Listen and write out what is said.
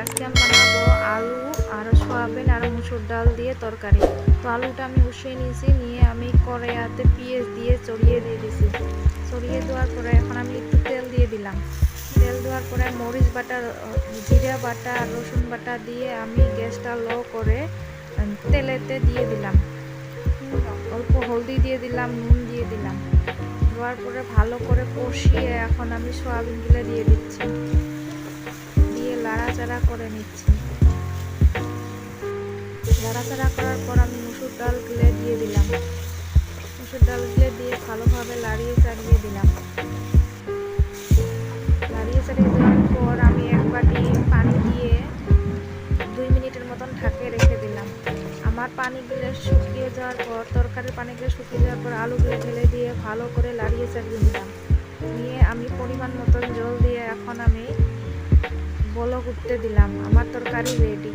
আজকে আমি বানাবো আলু আর সয়াবিন আর মুসুর ডাল দিয়ে তরকারি। তো আলুটা আমি উঠিয়ে নিয়েছি, নিয়ে আমি কড়াইতে পেঁয়াজ দিয়ে চড়িয়ে দিয়ে দিয়েছি। চড়িয়ে দেওয়ার পরে এখন আমি একটু তেল দিয়ে দিলাম। তেল দেওয়ার পরে মরিচ বাটা, জিরা বাটা, রসুন বাটা দিয়ে আমি গ্যাসটা লো করে তেলেতে দিয়ে দিলাম। অল্প হলদি দিয়ে দিলাম, নুন দিয়ে দিলাম। দেওয়ার পরে ভালো করে কষিয়ে এখন আমি সয়াবিনগুলো দিয়ে দিচ্ছি, দিয়ে লাড়াচাড়া করে নিচ্ছি। লাড়াচাড়া করার পর আমি মুসুর ডালগুলো দিয়ে দিলাম। মুসুর ডালগুলো দিয়ে ভালোভাবে লাড়িয়ে চাড়িয়ে দিলাম। লাড়িয়ে চাড়িয়ে দেওয়ার পর আমি এক বাটি পানি দিয়ে 2 মিনিটের মতন ঢাকে রেখে দিলাম। আমার পানিগুলো শুকিয়ে যাওয়ার পর, তরকারির পানিগুলো শুকিয়ে যাওয়ার পর আলুগুলো ঢেলে দিয়ে ভালো করে লাড়িয়ে চাড়িয়ে নিলাম। নিয়ে আমি পরিমাণ মতন জল দিয়ে এখন আমি বলক উঠতে দিলাম। আমার তরকারি রেডি।